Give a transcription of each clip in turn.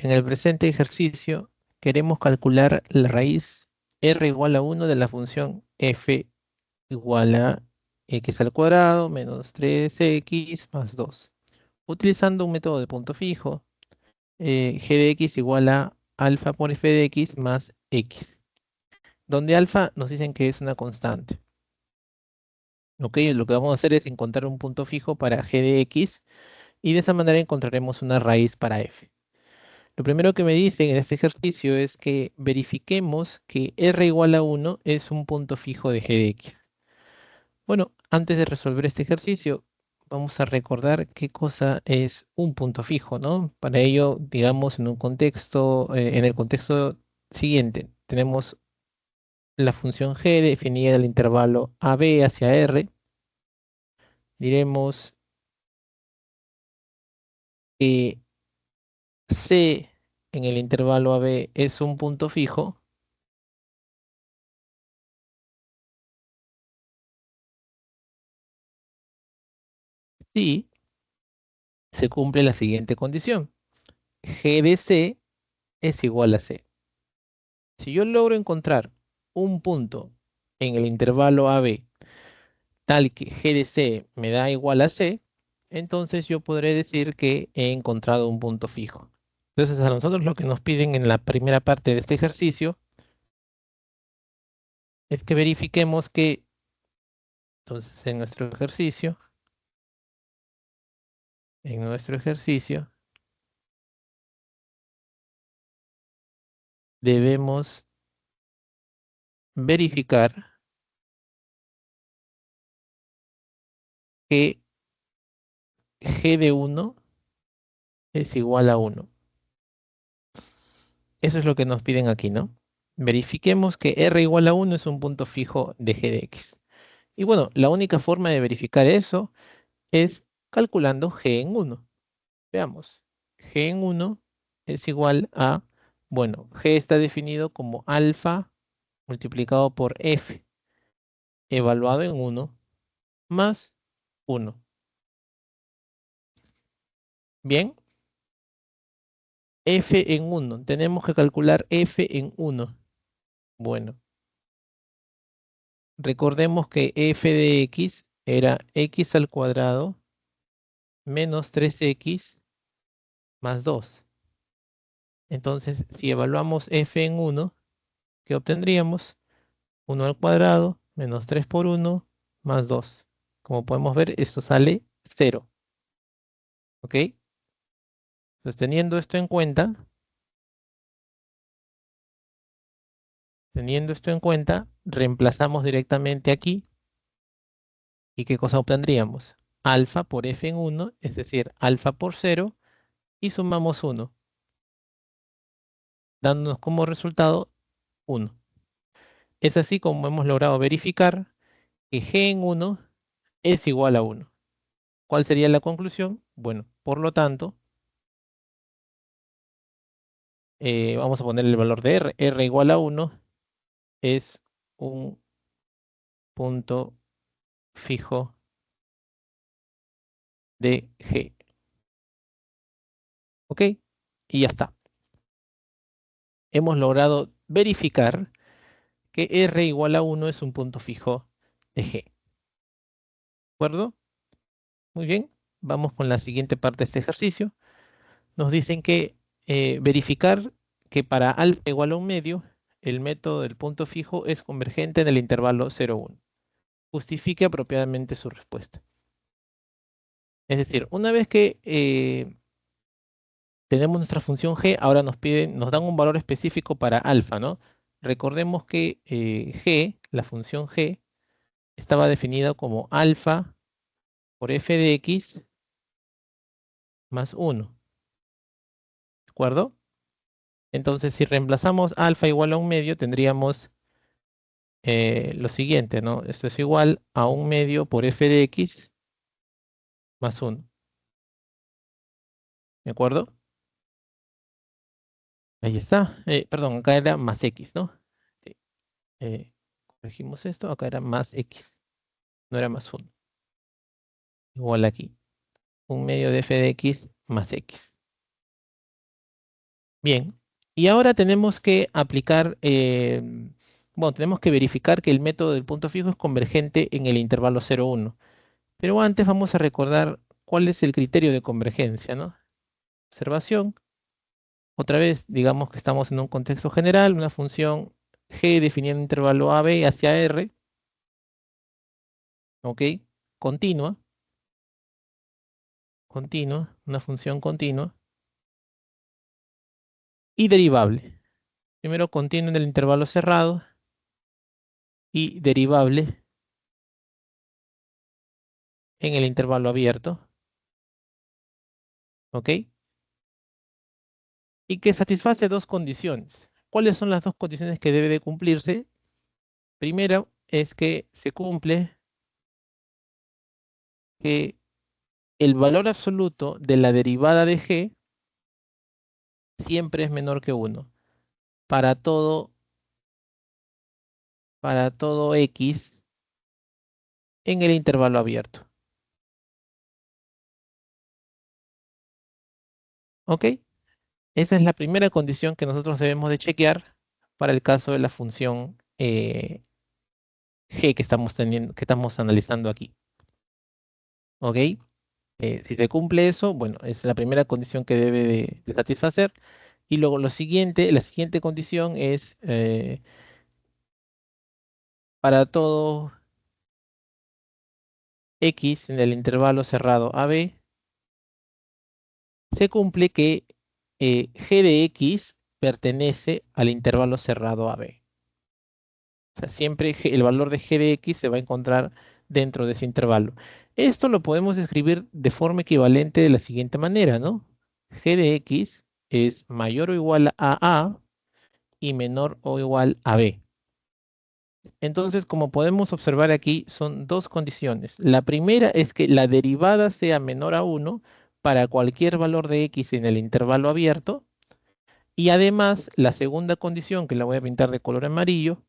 En el presente ejercicio queremos calcular la raíz r igual a 1 de la función f igual a x al cuadrado menos 3x más 2. Utilizando un método de punto fijo, g de x igual a alfa por f de x más x, donde alfa nos dicen que es una constante. Ok, lo que vamos a hacer es encontrar un punto fijo para g de x y de esa manera encontraremos una raíz para f. Lo primero que me dicen en este ejercicio es que verifiquemos que r igual a 1 es un punto fijo de g de x. Bueno, antes de resolver este ejercicio, vamos a recordar qué cosa es un punto fijo, ¿no? Para ello, digamos, en el contexto siguiente, tenemos la función g definida del intervalo AB hacia R. Diremos que C en el intervalo AB es un punto fijo si se cumple la siguiente condición. G de C es igual a C. Si yo logro encontrar un punto en el intervalo AB tal que G de C me da igual a C, entonces yo podré decir que he encontrado un punto fijo. Entonces a nosotros lo que nos piden en la primera parte de este ejercicio es que verifiquemos que, entonces en nuestro ejercicio debemos verificar que G de 1 es igual a 1. Eso es lo que nos piden aquí, ¿no? Verifiquemos que R igual a 1 es un punto fijo de G de X. Y bueno, la única forma de verificar eso es calculando G en 1. Veamos. G en 1 es igual a, bueno, G está definido como alfa multiplicado por F, evaluado en 1, más 1. Bien, F en 1. Tenemos que calcular F en 1. Bueno, recordemos que f de x era x al cuadrado menos 3x más 2. Entonces, si evaluamos f en 1, ¿qué obtendríamos? 1 al cuadrado menos 3 por 1 más 2. Como podemos ver, esto sale 0. ¿Ok? Entonces, teniendo esto en cuenta, reemplazamos directamente aquí. ¿Y qué cosa obtendríamos? Alfa por f en 1, es decir, alfa por 0, y sumamos 1, dándonos como resultado 1. Es así como hemos logrado verificar que g en 1 es igual a 1. ¿Cuál sería la conclusión? Bueno, por lo tanto, vamos a poner el valor de r. R igual a 1 es un punto fijo de g. ¿Ok? Y ya está. Hemos logrado verificar que r igual a 1 es un punto fijo de g. ¿De acuerdo? Muy bien. Vamos con la siguiente parte de este ejercicio. Nos dicen que verificar que para alfa igual a un medio, el método del punto fijo es convergente en el intervalo 0,1. Justifique apropiadamente su respuesta. Es decir, una vez que tenemos nuestra función g, ahora nos dan un valor específico para alfa, ¿no? Recordemos que g, la función g, estaba definida como alfa por f de x más 1. ¿De acuerdo? Entonces, si reemplazamos alfa igual a un medio, tendríamos lo siguiente, ¿no? Esto es igual a un medio por f de x más 1. ¿De acuerdo? Ahí está. Perdón, acá era más x, ¿no? Sí. Corregimos esto, acá era más x, no era más 1. Igual aquí. Un medio de f de x más x. Bien, y ahora tenemos que aplicar, bueno, tenemos que verificar que el método del punto fijo es convergente en el intervalo 0, 1. Pero antes vamos a recordar cuál es el criterio de convergencia, ¿no? Observación. Otra vez, digamos que estamos en un contexto general, una función g definida en un intervalo a, b hacia r, ¿ok? Continua, continua, una función continua y derivable. Primero continua en el intervalo cerrado y derivable en el intervalo abierto, ¿ok? Y que satisface dos condiciones. ¿Cuáles son las dos condiciones que debe de cumplirse? Primero es que se cumple que el valor absoluto de la derivada de g siempre es menor que 1 para todo x en el intervalo abierto. ¿Ok? Esa es la primera condición que nosotros debemos de chequear para el caso de la función g que estamos teniendo, que estamos analizando aquí. ¿Ok? Si se cumple eso, bueno, es la primera condición que debe de satisfacer. Y luego la siguiente condición es para todo x en el intervalo cerrado AB, se cumple que g de x pertenece al intervalo cerrado AB. O sea, siempre el valor de g de x se va a encontrar dentro de ese intervalo. Esto lo podemos escribir de forma equivalente de la siguiente manera, ¿no? G de x es mayor o igual a y menor o igual a b. Entonces, como podemos observar aquí, son dos condiciones. La primera es que la derivada sea menor a 1 para cualquier valor de x en el intervalo abierto. Y además, la segunda condición, que la voy a pintar de color amarillo,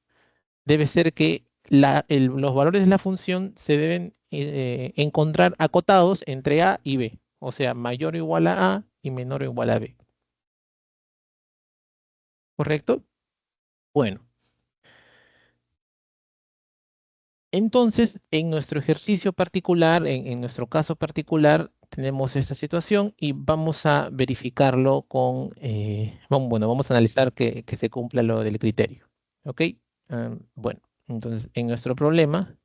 debe ser que los valores de la función se deben encontrar acotados entre a y b. O sea, mayor o igual a y menor o igual a b. ¿Correcto? Bueno. Entonces, en nuestro ejercicio particular, en nuestro caso particular, tenemos esta situación y vamos a verificarlo con, bueno, vamos a analizar que se cumpla lo del criterio. ¿Ok? Bueno, entonces en nuestro problema,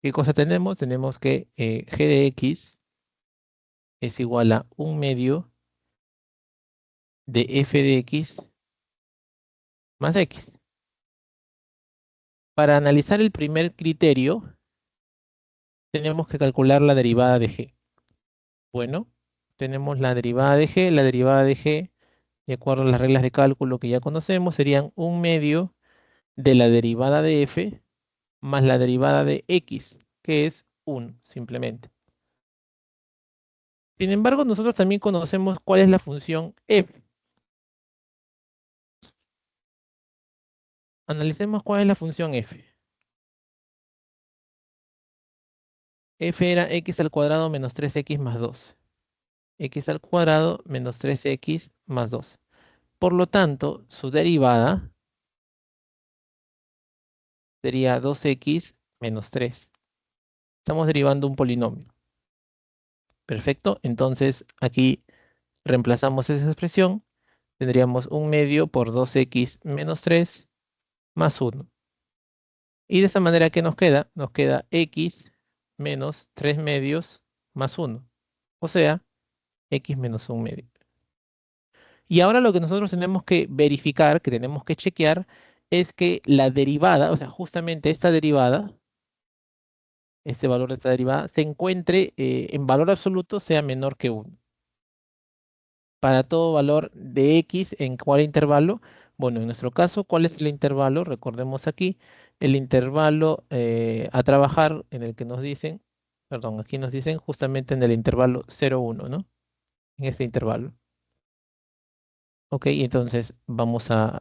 ¿qué cosa tenemos? Tenemos que g de x es igual a un medio de f de x más x. Para analizar el primer criterio, tenemos que calcular la derivada de g. Bueno, tenemos la derivada de g. La derivada de g, de acuerdo a las reglas de cálculo que ya conocemos, serían un medio de la derivada de f más la derivada de x, que es 1, simplemente. Sin embargo, nosotros también conocemos cuál es la función f. Analicemos cuál es la función f. F era x al cuadrado menos 3x más 2. X al cuadrado menos 3x más 2. Por lo tanto, su derivada sería 2x menos 3. Estamos derivando un polinomio. Perfecto. Entonces, aquí reemplazamos esa expresión. Tendríamos un medio por 2x menos 3 más 1. Y de esa manera, ¿qué nos queda? Nos queda x menos 3 medios más 1. O sea, x menos 1 medio. Y ahora lo que nosotros tenemos que verificar, que tenemos que chequear, es que la derivada, o sea, justamente esta derivada, este valor de esta derivada, se encuentre en valor absoluto sea menor que 1. Para todo valor de x en cuál intervalo. Bueno, en nuestro caso, ¿cuál es el intervalo? Recordemos aquí, el intervalo a trabajar en el que nos dicen, perdón, aquí nos dicen justamente en el intervalo 0, 1, ¿no? En este intervalo. Ok, entonces vamos a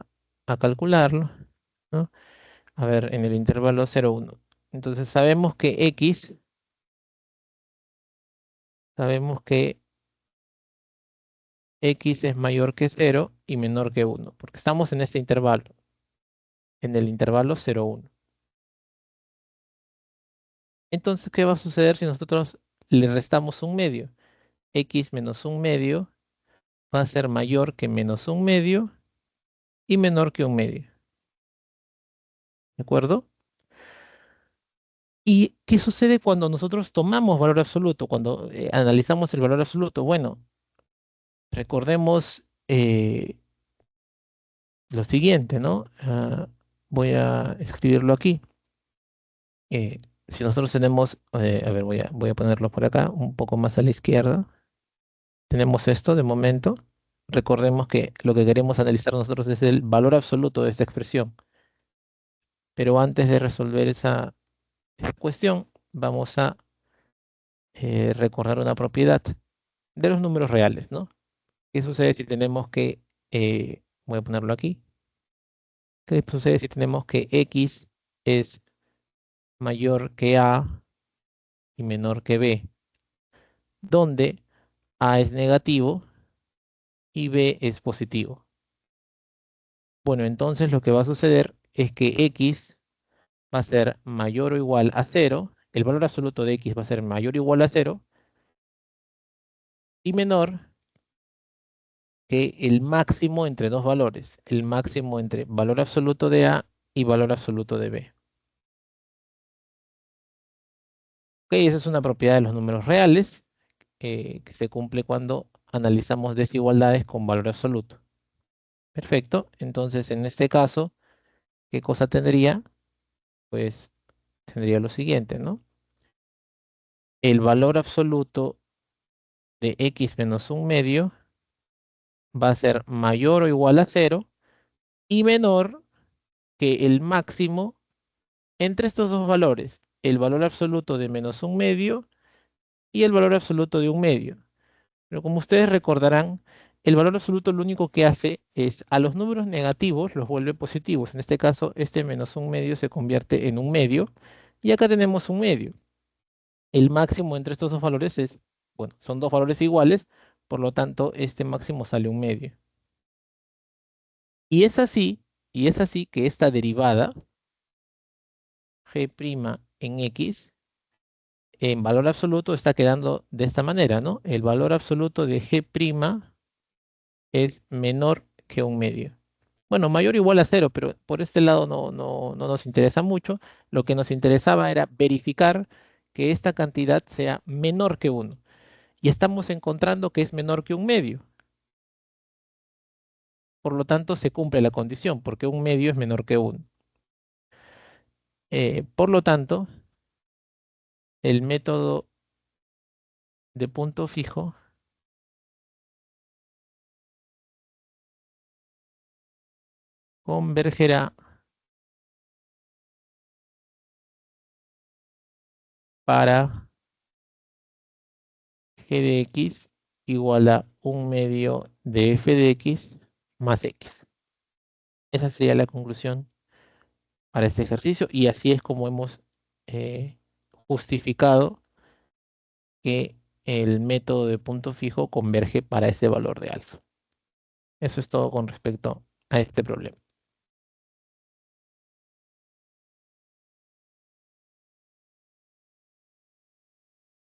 calcularlo, ¿no? A ver, en el intervalo 0, 1. Entonces sabemos que x Sabemos que x es mayor que 0 y menor que 1, porque estamos en este intervalo, en el intervalo 0, 1. Entonces, ¿qué va a suceder si nosotros le restamos un medio? X menos un medio va a ser mayor que menos un medio y menor que un medio. ¿De acuerdo? ¿Y qué sucede cuando nosotros tomamos valor absoluto? Cuando analizamos el valor absoluto. Bueno, recordemos lo siguiente, ¿no? Voy a escribirlo aquí. Si nosotros tenemos, a ver, voy a ponerlo por acá, un poco más a la izquierda. Tenemos esto de momento. Recordemos que lo que queremos analizar nosotros es el valor absoluto de esta expresión. Pero antes de resolver esa cuestión, vamos a recordar una propiedad de los números reales, ¿no? ¿Qué sucede si tenemos que, voy a ponerlo aquí, qué sucede si tenemos que x es mayor que a y menor que b, donde a es negativo y b es positivo? Bueno, entonces lo que va a suceder es que x va a ser mayor o igual a cero, el valor absoluto de x va a ser mayor o igual a cero y menor que el máximo entre dos valores, el máximo entre valor absoluto de a y valor absoluto de b. Ok, esa es una propiedad de los números reales que se cumple cuando analizamos desigualdades con valor absoluto. Perfecto, entonces en este caso, ¿qué cosa tendría? Pues tendría lo siguiente, ¿no? El valor absoluto de x menos un medio va a ser mayor o igual a cero y menor que el máximo entre estos dos valores, el valor absoluto de menos un medio y el valor absoluto de un medio. Pero como ustedes recordarán, el valor absoluto lo único que hace es a los números negativos los vuelve positivos. En este caso, este menos un medio se convierte en un medio y acá tenemos un medio. El máximo entre estos dos valores es, bueno, son dos valores iguales, por lo tanto, este máximo sale un medio. Y es así, y es así que esta derivada, g' en x, en valor absoluto está quedando de esta manera, ¿no? El valor absoluto de g' es menor que un medio. Bueno, mayor o igual a cero, pero por este lado no nos interesa mucho. Lo que nos interesaba era verificar que esta cantidad sea menor que uno. Y estamos encontrando que es menor que un medio. Por lo tanto, se cumple la condición, porque un medio es menor que uno. Por lo tanto, el método de punto fijo convergerá para g de x igual a un medio de f de x más x. Esa sería la conclusión para este ejercicio y así es como hemos eh, justificado que el método de punto fijo converge para ese valor de alfa. Eso es todo con respecto a este problema.